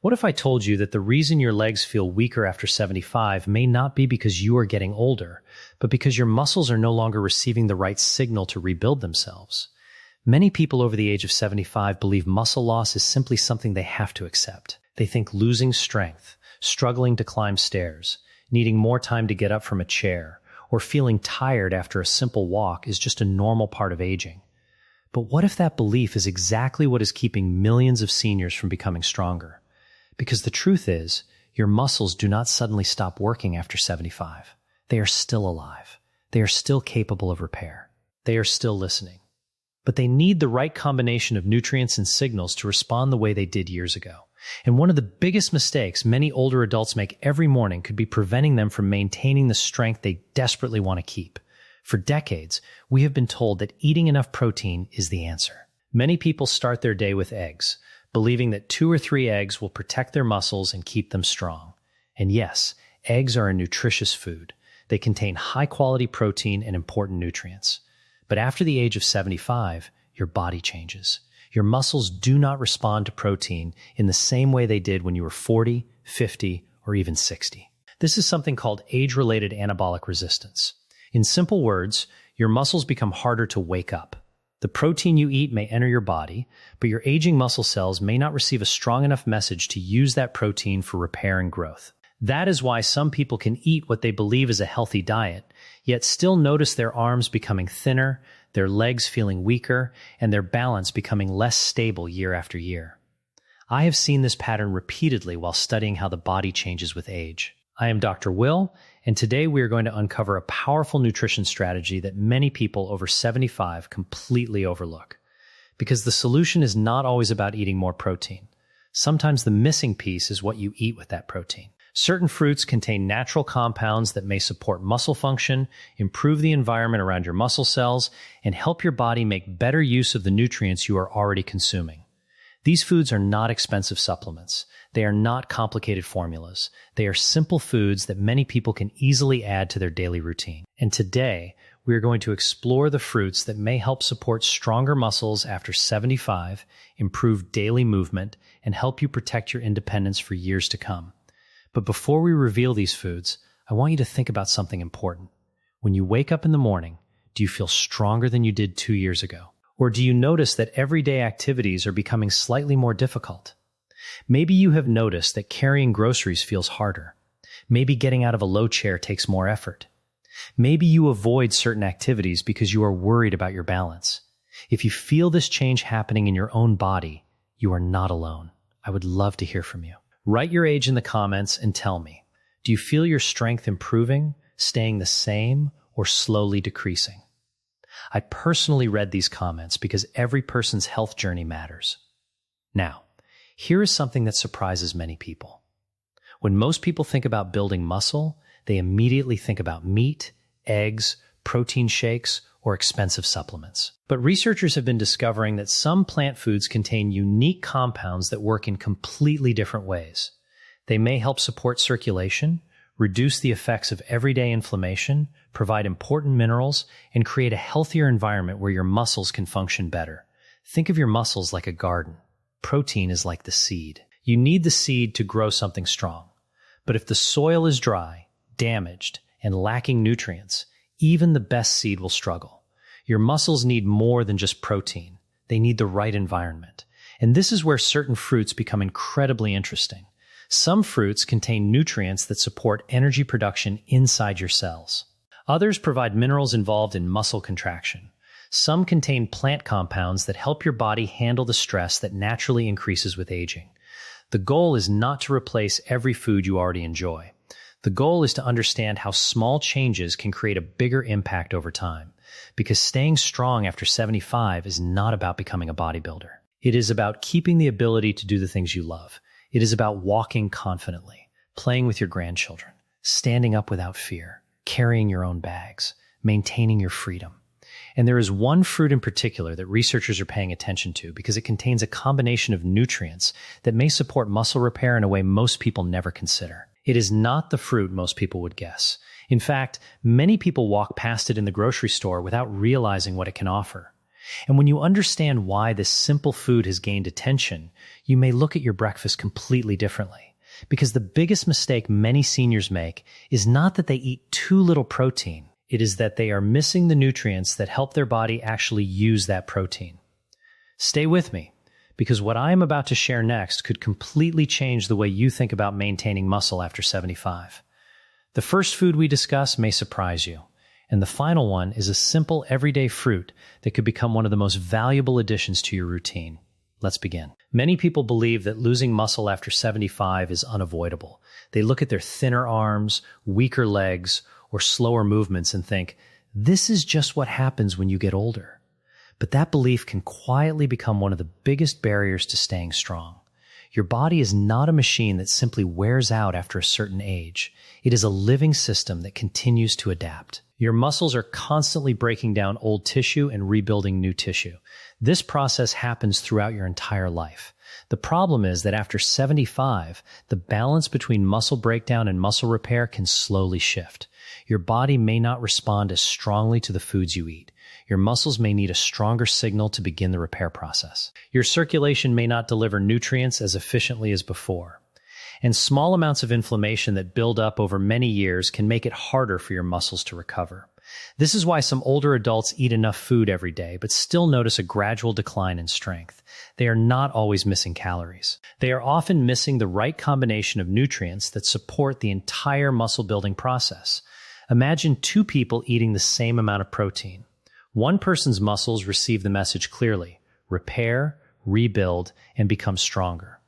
What if I told you that the reason your legs feel weaker after 75 may not be because you are getting older, but because your muscles are no longer receiving the right signal to rebuild themselves? Many people over the age of 75 believe muscle loss is simply something they have to accept. They think losing strength, struggling to climb stairs, needing more time to get up from a chair, or feeling tired after a simple walk is just a normal part of aging. But what if that belief is exactly what is keeping millions of seniors from becoming stronger? Because the truth is, your muscles do not suddenly stop working after 75. They are still alive. They are still capable of repair. They are still listening. But they need the right combination of nutrients and signals to respond the way they did years ago. And one of the biggest mistakes many older adults make every morning could be preventing them from maintaining the strength they desperately want to keep. For decades, we have been told that eating enough protein is the answer. Many people start their day with eggs, believing that 2 or 3 eggs will protect their muscles and keep them strong. And yes, eggs are a nutritious food. They contain high-quality protein and important nutrients. But after the age of 75, your body changes. Your muscles do not respond to protein in the same way they did when you were 40, 50, or even 60. This is something called age-related anabolic resistance. In simple words, your muscles become harder to wake up. The protein you eat may enter your body, but your aging muscle cells may not receive a strong enough message to use that protein for repair and growth. That is why some people can eat what they believe is a healthy diet, yet still notice their arms becoming thinner, their legs feeling weaker, and their balance becoming less stable year after year. I have seen this pattern repeatedly while studying how the body changes with age. I am Dr. Will, and today we are going to uncover a powerful nutrition strategy that many people over 75 completely overlook. Because the solution is not always about eating more protein. Sometimes the missing piece is what you eat with that protein. Certain fruits contain natural compounds that may support muscle function, improve the environment around your muscle cells, and help your body make better use of the nutrients you are already consuming. These foods are not expensive supplements. They are not complicated formulas. They are simple foods that many people can easily add to their daily routine. And today, we are going to explore the fruits that may help support stronger muscles after 75, improve daily movement, and help you protect your independence for years to come. But before we reveal these foods, I want you to think about something important. When you wake up in the morning, do you feel stronger than you did 2 years ago? Or do you notice that everyday activities are becoming slightly more difficult? Maybe you have noticed that carrying groceries feels harder. Maybe getting out of a low chair takes more effort. Maybe you avoid certain activities because you are worried about your balance. If you feel this change happening in your own body, you are not alone. I would love to hear from you. Write your age in the comments and tell me, do you feel your strength improving, staying the same, or slowly decreasing? I personally read these comments because every person's health journey matters. Now, here is something that surprises many people. When most people think about building muscle, they immediately think about meat, eggs, protein shakes, or expensive supplements. But researchers have been discovering that some plant foods contain unique compounds that work in completely different ways. They may help support circulation, reduce the effects of everyday inflammation, provide important minerals, and create a healthier environment where your muscles can function better. Think of your muscles like a garden. Protein is like the seed. You need the seed to grow something strong. But if the soil is dry, damaged, and lacking nutrients, even the best seed will struggle. Your muscles need more than just protein. They need the right environment. And this is where certain fruits become incredibly interesting. Some fruits contain nutrients that support energy production inside your cells. Others provide minerals involved in muscle contraction. Some contain plant compounds that help your body handle the stress that naturally increases with aging. The goal is not to replace every food you already enjoy. The goal is to understand how small changes can create a bigger impact over time, because staying strong after 75 is not about becoming a bodybuilder. It is about keeping the ability to do the things you love. It is about walking confidently, playing with your grandchildren, standing up without fear, carrying your own bags, maintaining your freedom. And there is one fruit in particular that researchers are paying attention to because it contains a combination of nutrients that may support muscle repair in a way most people never consider. It is not the fruit most people would guess. In fact, many people walk past it in the grocery store without realizing what it can offer. And when you understand why this simple food has gained attention, you may look at your breakfast completely differently. Because the biggest mistake many seniors make is not that they eat too little protein. It is that they are missing the nutrients that help their body actually use that protein. Stay with me, because what I am about to share next could completely change the way you think about maintaining muscle after 75. The first food we discuss may surprise you, and the final one is a simple everyday fruit that could become one of the most valuable additions to your routine. Let's begin. Many people believe that losing muscle after 75 is unavoidable. They look at their thinner arms, weaker legs, or slower movements and think, this is just what happens when you get older. But that belief can quietly become one of the biggest barriers to staying strong. Your body is not a machine that simply wears out after a certain age. It is a living system that continues to adapt. Your muscles are constantly breaking down old tissue and rebuilding new tissue. This process happens throughout your entire life. The problem is that after 75, the balance between muscle breakdown and muscle repair can slowly shift. Your body may not respond as strongly to the foods you eat. Your muscles may need a stronger signal to begin the repair process. Your circulation may not deliver nutrients as efficiently as before. And small amounts of inflammation that build up over many years can make it harder for your muscles to recover. This is why some older adults eat enough food every day, but still notice a gradual decline in strength. They are not always missing calories. They are often missing the right combination of nutrients that support the entire muscle building process. Imagine two people eating the same amount of protein. One person's muscles receive the message clearly: repair, rebuild, and become stronger.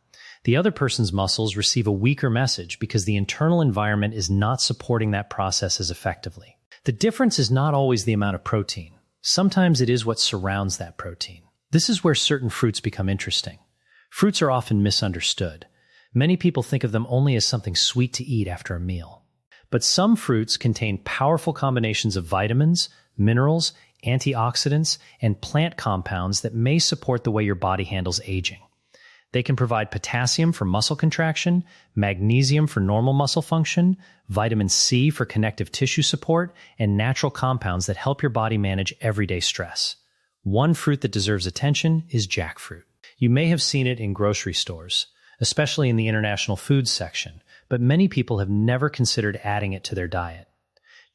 The other person's muscles receive a weaker message because the internal environment is not supporting that process as effectively. The difference is not always the amount of protein. Sometimes it is what surrounds that protein. This is where certain fruits become interesting. Fruits are often misunderstood. Many people think of them only as something sweet to eat after a meal. But some fruits contain powerful combinations of vitamins, minerals, antioxidants, and plant compounds that may support the way your body handles aging. They can provide potassium for muscle contraction, magnesium for normal muscle function, vitamin C for connective tissue support, and natural compounds that help your body manage everyday stress. One fruit that deserves attention is jackfruit. You may have seen it in grocery stores, especially in the international foods section, but many people have never considered adding it to their diet.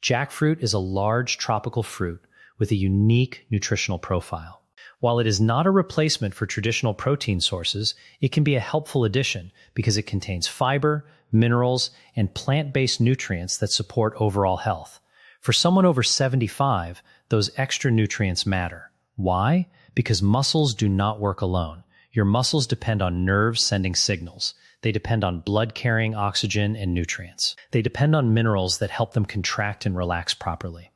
Jackfruit is a large tropical fruit with a unique nutritional profile. While it is not a replacement for traditional protein sources, it can be a helpful addition because it contains fiber, minerals, and plant-based nutrients that support overall health. For someone over 75, those extra nutrients matter. Why? Because muscles do not work alone. Your muscles depend on nerves sending signals. They depend on blood carrying oxygen and nutrients. They depend on minerals that help them contract and relax properly.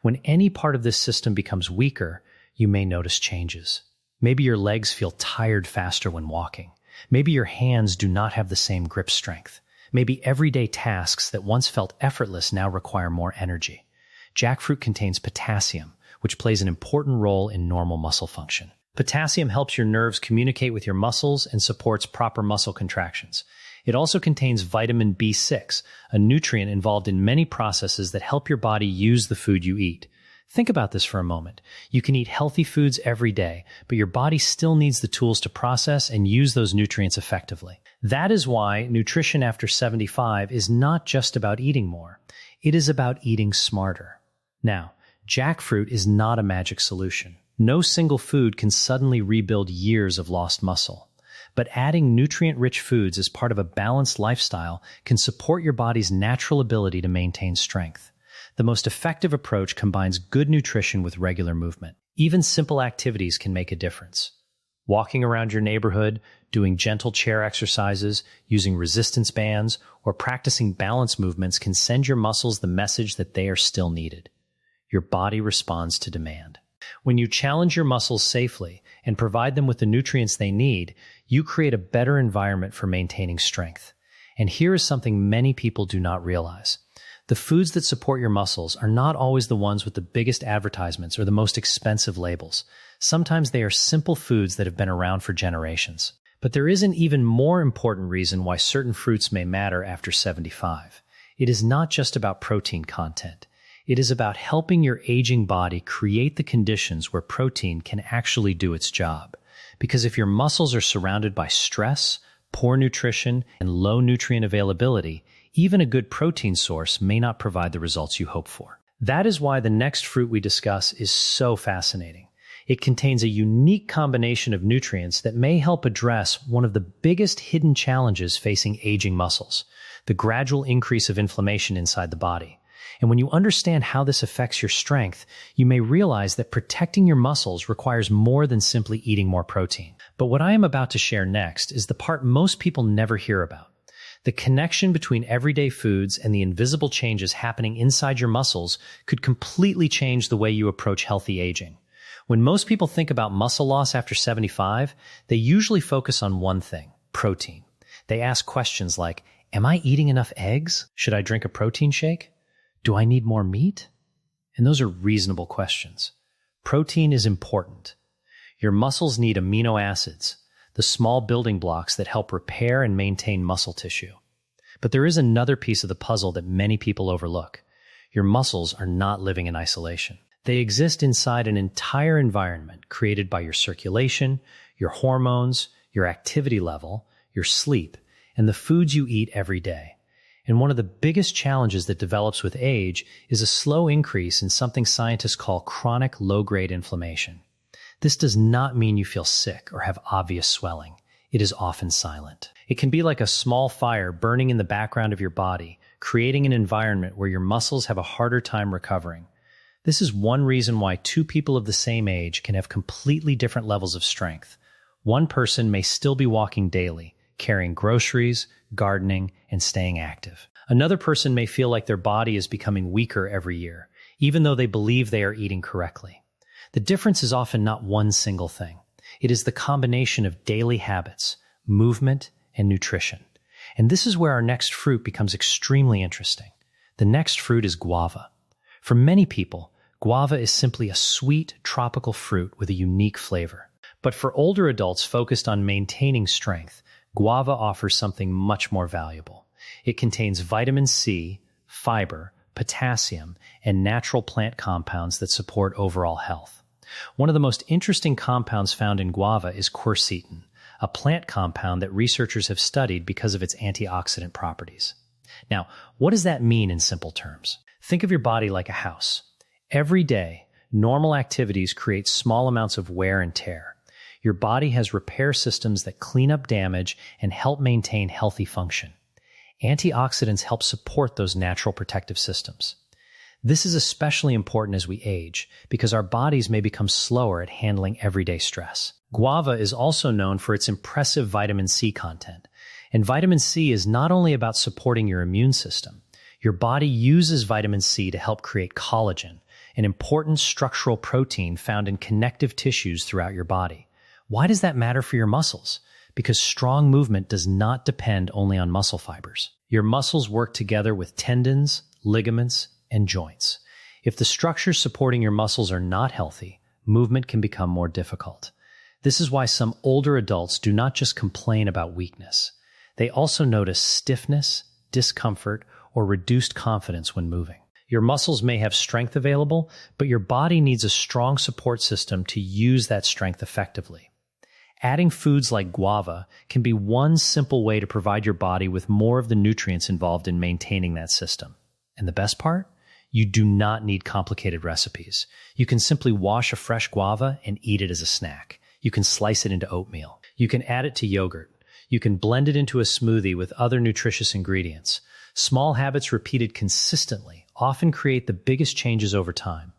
When any part of this system becomes weaker, you may notice changes. Maybe your legs feel tired faster when walking. Maybe your hands do not have the same grip strength. Maybe everyday tasks that once felt effortless now require more energy. Jackfruit contains potassium, which plays an important role in normal muscle function. Potassium helps your nerves communicate with your muscles and supports proper muscle contractions. It also contains vitamin B6, a nutrient involved in many processes that help your body use the food you eat. Think about this for a moment. You can eat healthy foods every day, but your body still needs the tools to process and use those nutrients effectively. That is why nutrition after 75 is not just about eating more. It is about eating smarter. Now, jackfruit is not a magic solution. No single food can suddenly rebuild years of lost muscle. But adding nutrient-rich foods as part of a balanced lifestyle can support your body's natural ability to maintain strength. The most effective approach combines good nutrition with regular movement. Even simple activities can make a difference. Walking around your neighborhood, doing gentle chair exercises, using resistance bands, or practicing balance movements can send your muscles the message that they are still needed. Your body responds to demand. When you challenge your muscles safely and provide them with the nutrients they need, you create a better environment for maintaining strength. And here is something many people do not realize. The foods that support your muscles are not always the ones with the biggest advertisements or the most expensive labels. Sometimes they are simple foods that have been around for generations. But there is an even more important reason why certain fruits may matter after 75. It is not just about protein content. It is about helping your aging body create the conditions where protein can actually do its job. Because if your muscles are surrounded by stress, poor nutrition, and low nutrient availability, even a good protein source may not provide the results you hope for. That is why the next fruit we discuss is so fascinating. It contains a unique combination of nutrients that may help address one of the biggest hidden challenges facing aging muscles, the gradual increase of inflammation inside the body. And when you understand how this affects your strength, you may realize that protecting your muscles requires more than simply eating more protein. But what I am about to share next is the part most people never hear about. The connection between everyday foods and the invisible changes happening inside your muscles could completely change the way you approach healthy aging. When most people think about muscle loss after 75, they usually focus on one thing: protein. They ask questions like, am I eating enough eggs? Should I drink a protein shake? Do I need more meat? And those are reasonable questions. Protein is important. Your muscles need amino acids, the small building blocks that help repair and maintain muscle tissue. But there is another piece of the puzzle that many people overlook. Your muscles are not living in isolation. They exist inside an entire environment created by your circulation, your hormones, your activity level, your sleep, and the foods you eat every day. And one of the biggest challenges that develops with age is a slow increase in something scientists call chronic low-grade inflammation. This does not mean you feel sick or have obvious swelling. It is often silent. It can be like a small fire burning in the background of your body, creating an environment where your muscles have a harder time recovering. This is one reason why two people of the same age can have completely different levels of strength. One person may still be walking daily, carrying groceries, gardening, and staying active. Another person may feel like their body is becoming weaker every year, even though they believe they are eating correctly. The difference is often not one single thing. It is the combination of daily habits, movement, and nutrition. And this is where our next fruit becomes extremely interesting. The next fruit is guava. For many people, guava is simply a sweet, tropical fruit with a unique flavor. But for older adults focused on maintaining strength, guava offers something much more valuable. It contains vitamin C, fiber, potassium, and natural plant compounds that support overall health. One of the most interesting compounds found in guava is quercetin, a plant compound that researchers have studied because of its antioxidant properties. Now, what does that mean in simple terms? Think of your body like a house. Every day, normal activities create small amounts of wear and tear. Your body has repair systems that clean up damage and help maintain healthy function. Antioxidants help support those natural protective systems. This is especially important as we age because our bodies may become slower at handling everyday stress. Guava is also known for its impressive vitamin C content. And vitamin C is not only about supporting your immune system. Your body uses vitamin C to help create collagen, an important structural protein found in connective tissues throughout your body. Why does that matter for your muscles? Because strong movement does not depend only on muscle fibers. Your muscles work together with tendons, ligaments, and joints. If the structures supporting your muscles are not healthy, movement can become more difficult. This is why some older adults do not just complain about weakness. They also notice stiffness, discomfort, or reduced confidence when moving. Your muscles may have strength available, but your body needs a strong support system to use that strength effectively. Adding foods like guava can be one simple way to provide your body with more of the nutrients involved in maintaining that system. And the best part? You do not need complicated recipes. You can simply wash a fresh guava and eat it as a snack. You can slice it into oatmeal. You can add it to yogurt. You can blend it into a smoothie with other nutritious ingredients. Small habits repeated consistently often create the biggest changes over time.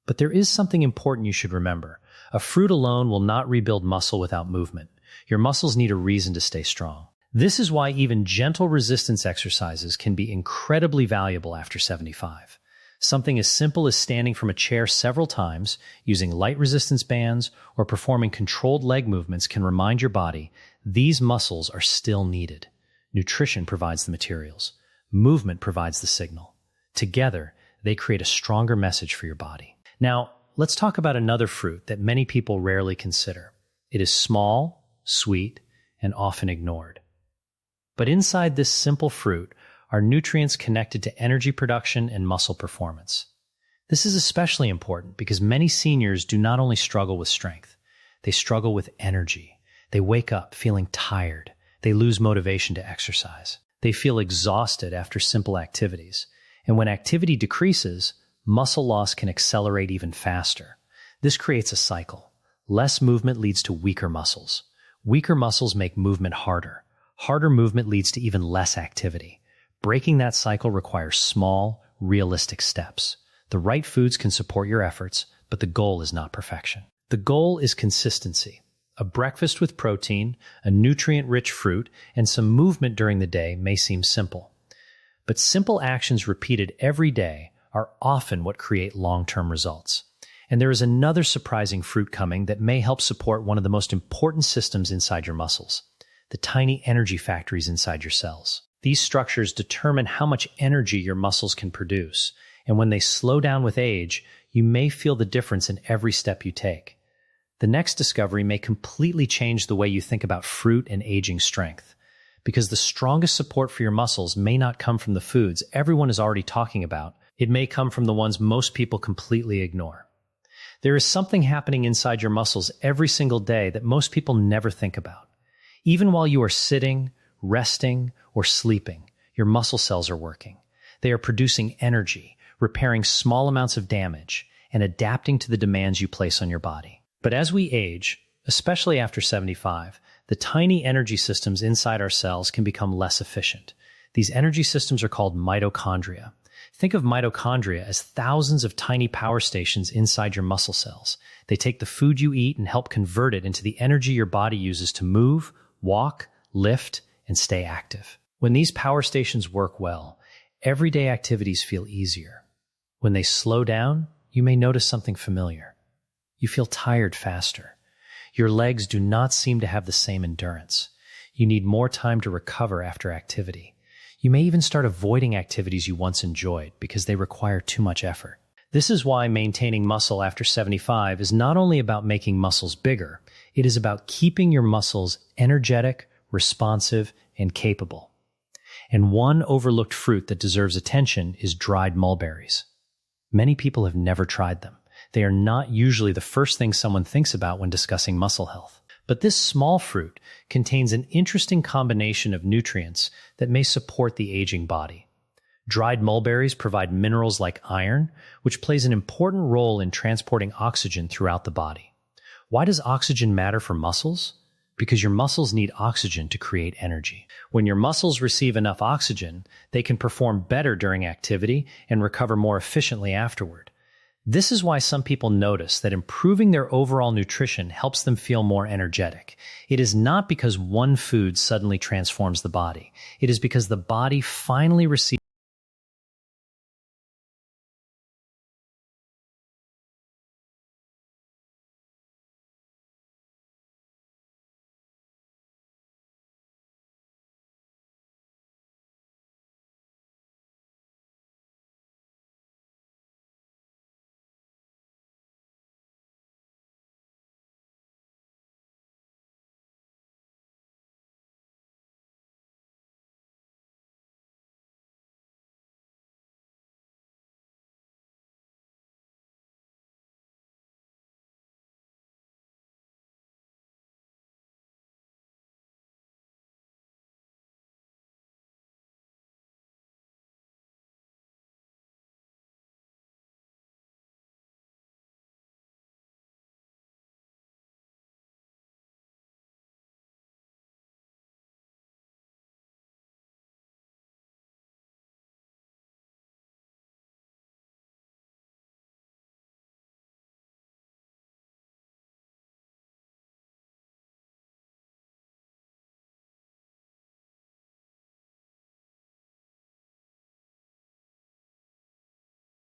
But there is something important you should remember. A fruit alone will not rebuild muscle without movement. Your muscles need a reason to stay strong. This is why even gentle resistance exercises can be incredibly valuable after 75. Something as simple as standing from a chair several times, using light resistance bands, or performing controlled leg movements can remind your body these muscles are still needed. Nutrition provides the materials. Movement provides the signal. Together, they create a stronger message for your body. Now, let's talk about another fruit that many people rarely consider. It is small, sweet, and often ignored. But inside this simple fruit are nutrients connected to energy production and muscle performance. This is especially important because many seniors do not only struggle with strength, they struggle with energy. They wake up feeling tired. They lose motivation to exercise. They feel exhausted after simple activities. And when activity decreases, muscle loss can accelerate even faster. This creates a cycle. Less movement leads to weaker muscles. Weaker muscles make movement harder. Harder movement leads to even less activity. Breaking that cycle requires small, realistic steps. The right foods can support your efforts, but the goal is not perfection. The goal is consistency. A breakfast with protein, a nutrient-rich fruit, and some movement during the day may seem simple. But simple actions repeated every day are often what create long-term results. And there is another surprising fruit coming that may help support one of the most important systems inside your muscles, the tiny energy factories inside your cells. These structures determine how much energy your muscles can produce, and when they slow down with age, you may feel the difference in every step you take. The next discovery may completely change the way you think about fruit and aging strength, because the strongest support for your muscles may not come from the foods everyone is already talking about. It may come from the ones most people completely ignore. There is something happening inside your muscles every single day that most people never think about. Even while you are sitting, resting, or sleeping, your muscle cells are working. They are producing energy, repairing small amounts of damage, and adapting to the demands you place on your body. But as we age, especially after 75, the tiny energy systems inside our cells can become less efficient. These energy systems are called mitochondria. Think of mitochondria as thousands of tiny power stations inside your muscle cells. They take the food you eat and help convert it into the energy your body uses to move, walk, lift, and stay active. When these power stations work well, everyday activities feel easier. When they slow down, you may notice something familiar. You feel tired faster. Your legs do not seem to have the same endurance. You need more time to recover after activity. You may even start avoiding activities you once enjoyed because they require too much effort. This is why maintaining muscle after 75 is not only about making muscles bigger, it is about keeping your muscles energetic, responsive, and capable. And one overlooked fruit that deserves attention is dried mulberries. Many people have never tried them. They are not usually the first thing someone thinks about when discussing muscle health. But this small fruit contains an interesting combination of nutrients that may support the aging body. Dried mulberries provide minerals like iron, which plays an important role in transporting oxygen throughout the body. Why does oxygen matter for muscles? Because your muscles need oxygen to create energy. When your muscles receive enough oxygen, they can perform better during activity and recover more efficiently afterward. This is why some people notice that improving their overall nutrition helps them feel more energetic. It is not because one food suddenly transforms the body. It is because the body finally receives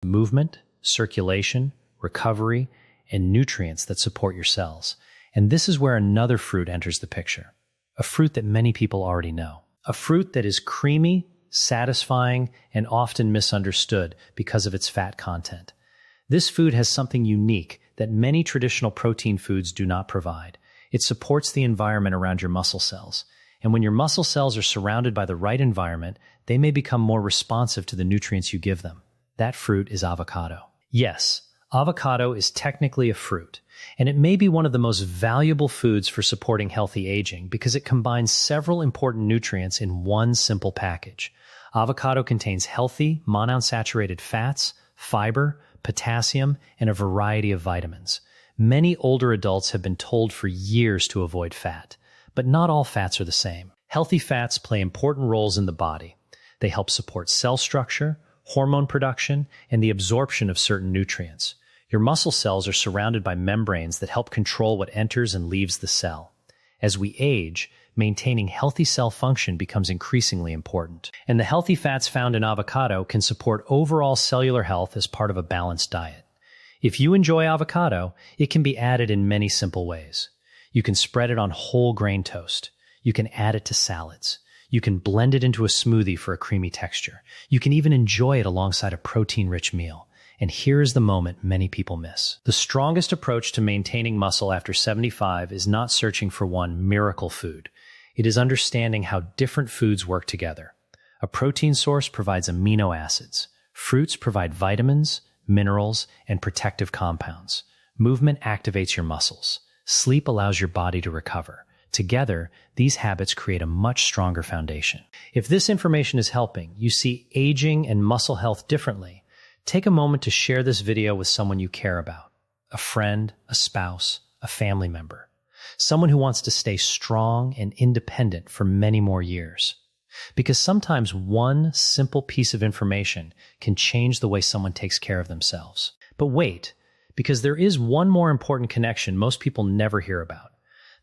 movement, circulation, recovery, and nutrients that support your cells. And this is where another fruit enters the picture. A fruit that many people already know. A fruit that is creamy, satisfying, and often misunderstood because of its fat content. This food has something unique that many traditional protein foods do not provide. It supports the environment around your muscle cells. And when your muscle cells are surrounded by the right environment, they may become more responsive to the nutrients you give them. That fruit is avocado. Yes, avocado is technically a fruit, and it may be one of the most valuable foods for supporting healthy aging because it combines several important nutrients in one simple package. Avocado contains healthy, monounsaturated fats, fiber, potassium, and a variety of vitamins. Many older adults have been told for years to avoid fat, but not all fats are the same. Healthy fats play important roles in the body. They help support cell structure, hormone production, and the absorption of certain nutrients. Your muscle cells are surrounded by membranes that help control what enters and leaves the cell. As we age, maintaining healthy cell function becomes increasingly important. And the healthy fats found in avocado can support overall cellular health as part of a balanced diet. If you enjoy avocado, it can be added in many simple ways. You can spread it on whole grain toast. You can add it to salads. You can blend it into a smoothie for a creamy texture. You can even enjoy it alongside a protein-rich meal. And here is the moment many people miss. The strongest approach to maintaining muscle after 75 is not searching for one miracle food. It is understanding how different foods work together. A protein source provides amino acids. Fruits provide vitamins, minerals, and protective compounds. Movement activates your muscles. Sleep allows your body to recover. Together, these habits create a much stronger foundation. If this information is helping you see aging and muscle health differently, take a moment to share this video with someone you care about. A friend, a spouse, a family member. Someone who wants to stay strong and independent for many more years. Because sometimes one simple piece of information can change the way someone takes care of themselves. But wait, because there is one more important connection most people never hear about.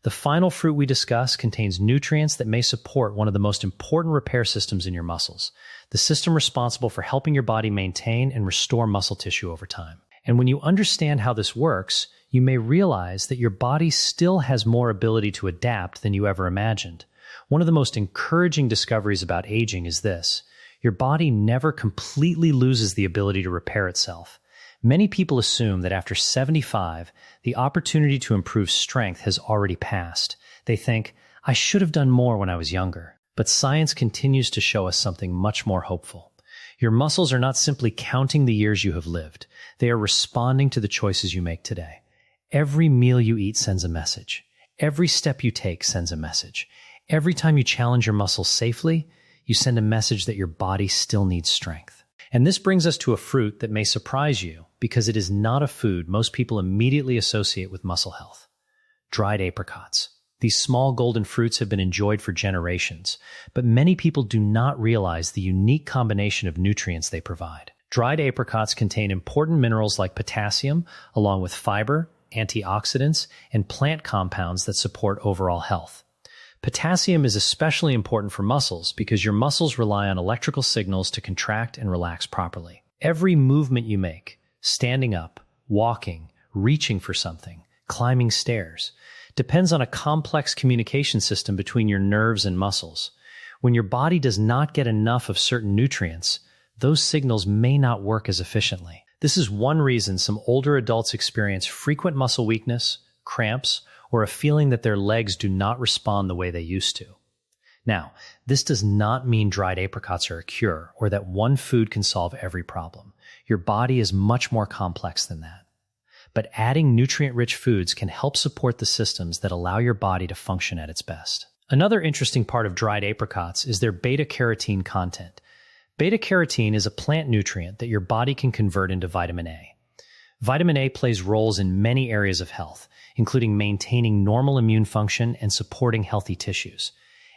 The final fruit we discuss contains nutrients that may support one of the most important repair systems in your muscles, the system responsible for helping your body maintain and restore muscle tissue over time. And when you understand how this works, you may realize that your body still has more ability to adapt than you ever imagined. One of the most encouraging discoveries about aging is this: your body never completely loses the ability to repair itself. Many people assume that after 75, the opportunity to improve strength has already passed. They think, I should have done more when I was younger. But science continues to show us something much more hopeful. Your muscles are not simply counting the years you have lived. They are responding to the choices you make today. Every meal you eat sends a message. Every step you take sends a message. Every time you challenge your muscles safely, you send a message that your body still needs strength. And this brings us to a fruit that may surprise you because it is not a food most people immediately associate with muscle health. Dried apricots. These small golden fruits have been enjoyed for generations, but many people do not realize the unique combination of nutrients they provide. Dried apricots contain important minerals like potassium, along with fiber, antioxidants, and plant compounds that support overall health. Potassium is especially important for muscles because your muscles rely on electrical signals to contract and relax properly. Every movement you make, standing up, walking, reaching for something, climbing stairs, depends on a complex communication system between your nerves and muscles. When your body does not get enough of certain nutrients, those signals may not work as efficiently. This is one reason some older adults experience frequent muscle weakness, cramps, or a feeling that their legs do not respond the way they used to. Now, this does not mean dried apricots are a cure or that one food can solve every problem. Your body is much more complex than that. But adding nutrient-rich foods can help support the systems that allow your body to function at its best. Another interesting part of dried apricots is their beta-carotene content. Beta-carotene is a plant nutrient that your body can convert into vitamin A. Vitamin A plays roles in many areas of health, including maintaining normal immune function and supporting healthy tissues.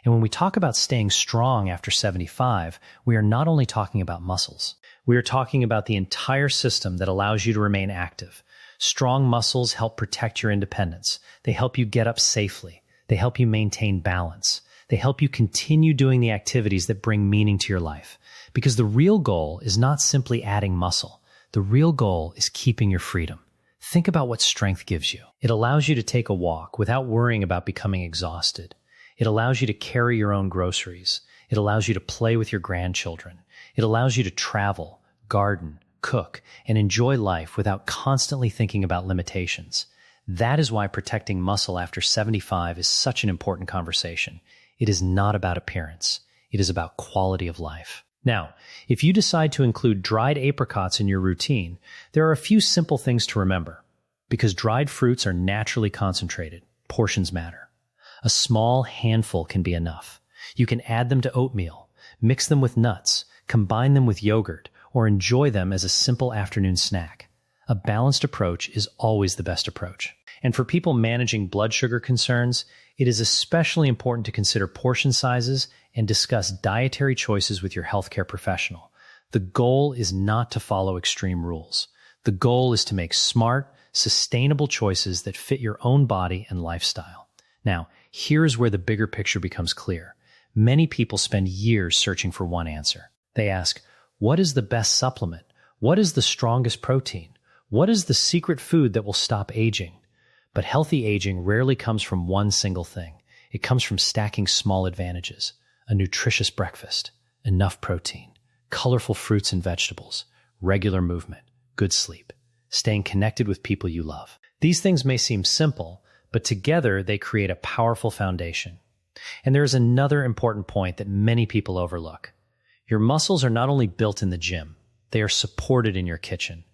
And when we talk about staying strong after 75, we are not only talking about muscles. We are talking about the entire system that allows you to remain active. Strong muscles help protect your independence. They help you get up safely. They help you maintain balance. They help you continue doing the activities that bring meaning to your life. Because the real goal is not simply adding muscle. The real goal is keeping your freedom. Think about what strength gives you. It allows you to take a walk without worrying about becoming exhausted. It allows you to carry your own groceries. It allows you to play with your grandchildren. It allows you to travel, garden, cook, and enjoy life without constantly thinking about limitations. That is why protecting muscle after 75 is such an important conversation. It is not about appearance. It is about quality of life. Now, if you decide to include dried apricots in your routine, there are a few simple things to remember. Because dried fruits are naturally concentrated, portions matter. A small handful can be enough. You can add them to oatmeal, mix them with nuts, combine them with yogurt, or enjoy them as a simple afternoon snack. A balanced approach is always the best approach. And for people managing blood sugar concerns, it is especially important to consider portion sizes and discuss dietary choices with your healthcare professional. The goal is not to follow extreme rules. The goal is to make smart, sustainable choices that fit your own body and lifestyle. Now, here's where the bigger picture becomes clear. Many people spend years searching for one answer. They ask, what is the best supplement? What is the strongest protein? What is the secret food that will stop aging? But healthy aging rarely comes from one single thing. It comes from stacking small advantages: a nutritious breakfast, enough protein, colorful fruits and vegetables, regular movement, good sleep, staying connected with people you love. These things may seem simple, but together they create a powerful foundation. And there is another important point that many people overlook. Your muscles are not only built in the gym, they are supported in your kitchen.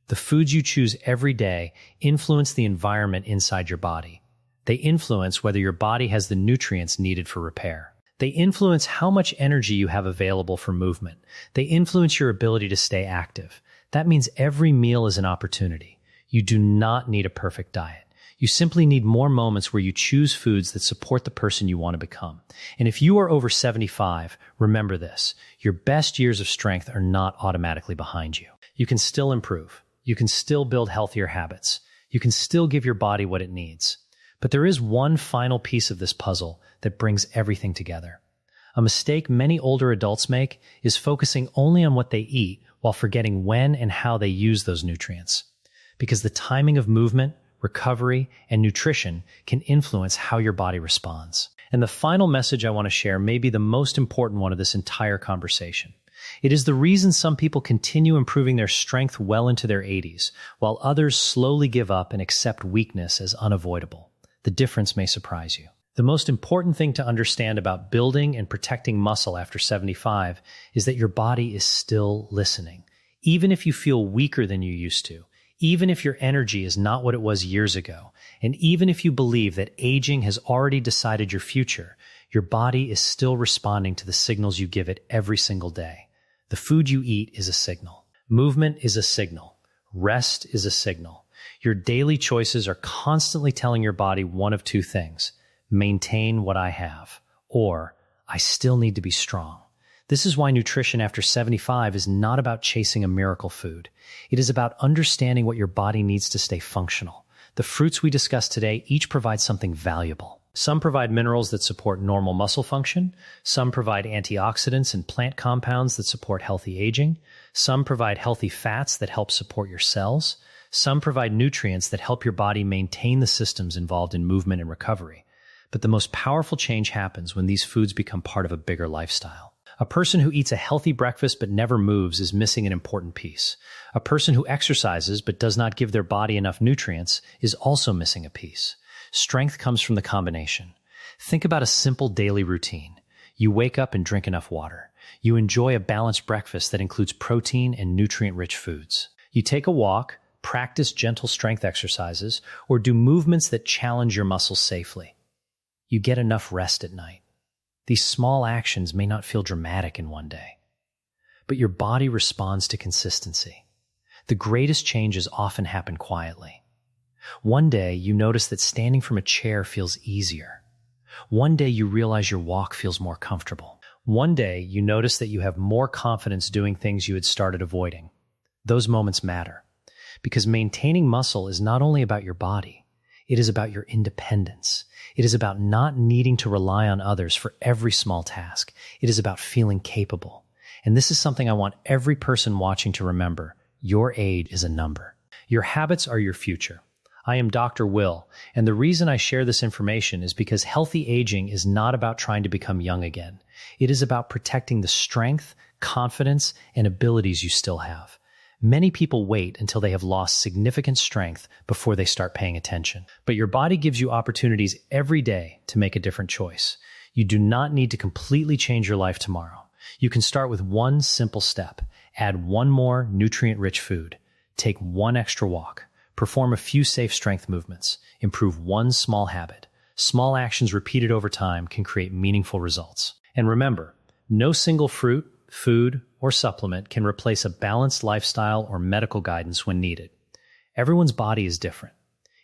The foods you choose every day influence the environment inside your body. They influence whether your body has the nutrients needed for repair. They influence how much energy you have available for movement. They influence your ability to stay active. That means every meal is an opportunity. You do not need a perfect diet. You simply need more moments where you choose foods that support the person you want to become. And if you are over 75, remember this: your best years of strength are not automatically behind you. You can still improve. You can still build healthier habits. You can still give your body what it needs. But there is one final piece of this puzzle that brings everything together. A mistake many older adults make is focusing only on what they eat while forgetting when and how they use those nutrients. Because the timing of movement, recovery, and nutrition can influence how your body responds. And the final message I want to share may be the most important one of this entire conversation. It is the reason some people continue improving their strength well into their 80s, while others slowly give up and accept weakness as unavoidable. The difference may surprise you. The most important thing to understand about building and protecting muscle after 75 is that your body is still listening. Even if you feel weaker than you used to, even if your energy is not what it was years ago, and even if you believe that aging has already decided your future, your body is still responding to the signals you give it every single day. The food you eat is a signal. Movement is a signal. Rest is a signal. Your daily choices are constantly telling your body one of two things: maintain what I have, or I still need to be strong. This is why nutrition after 75 is not about chasing a miracle food. It is about understanding what your body needs to stay functional. The fruits we discussed today each provide something valuable. Some provide minerals that support normal muscle function. Some provide antioxidants and plant compounds that support healthy aging. Some provide healthy fats that help support your cells. Some provide nutrients that help your body maintain the systems involved in movement and recovery. But the most powerful change happens when these foods become part of a bigger lifestyle. A person who eats a healthy breakfast but never moves is missing an important piece. A person who exercises but does not give their body enough nutrients is also missing a piece. Strength comes from the combination. Think about a simple daily routine. You wake up and drink enough water. You enjoy a balanced breakfast that includes protein and nutrient-rich foods. You take a walk, practice gentle strength exercises, or do movements that challenge your muscles safely. You get enough rest at night. These small actions may not feel dramatic in one day, but your body responds to consistency. The greatest changes often happen quietly. One day you notice that standing from a chair feels easier. One day you realize your walk feels more comfortable. One day you notice that you have more confidence doing things you had started avoiding. Those moments matter, because maintaining muscle is not only about your body, it is about your independence. It is about not needing to rely on others for every small task. It is about feeling capable. And this is something I want every person watching to remember. Your age is a number. Your habits are your future. I am Dr. Will, and the reason I share this information is because healthy aging is not about trying to become young again. It is about protecting the strength, confidence, and abilities you still have. Many people wait until they have lost significant strength before they start paying attention. But your body gives you opportunities every day to make a different choice. You do not need to completely change your life tomorrow. You can start with one simple step. Add one more nutrient-rich food. Take one extra walk. Perform a few safe strength movements. Improve one small habit. Small actions repeated over time can create meaningful results. And remember, no single fruit, food, or supplement can replace a balanced lifestyle or medical guidance when needed. Everyone's body is different.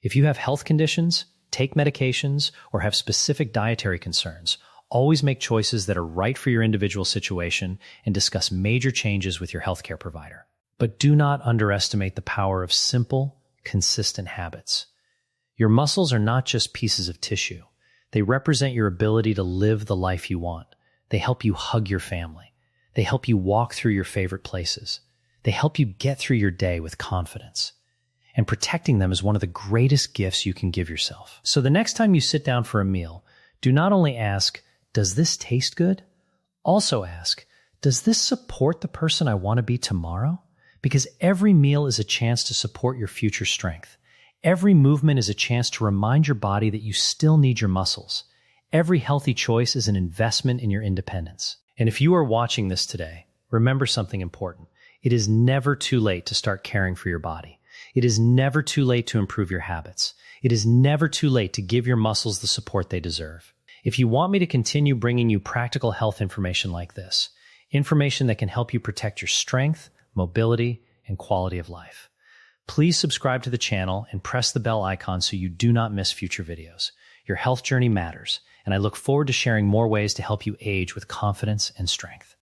If you have health conditions, take medications, or have specific dietary concerns, always make choices that are right for your individual situation and discuss major changes with your healthcare provider. But do not underestimate the power of simple, consistent habits. Your muscles are not just pieces of tissue. They represent your ability to live the life you want. They help you hug your family. They help you walk through your favorite places. They help you get through your day with confidence. And protecting them is one of the greatest gifts you can give yourself. So the next time you sit down for a meal, do not only ask, does this taste good? Also ask, does this support the person I want to be tomorrow? Because every meal is a chance to support your future strength. Every movement is a chance to remind your body that you still need your muscles. Every healthy choice is an investment in your independence. And if you are watching this today, remember something important. It is never too late to start caring for your body. It is never too late to improve your habits. It is never too late to give your muscles the support they deserve. If you want me to continue bringing you practical health information like this, information that can help you protect your strength, mobility, and quality of life, please subscribe to the channel and press the bell icon so you do not miss future videos. Your health journey matters, and I look forward to sharing more ways to help you age with confidence and strength.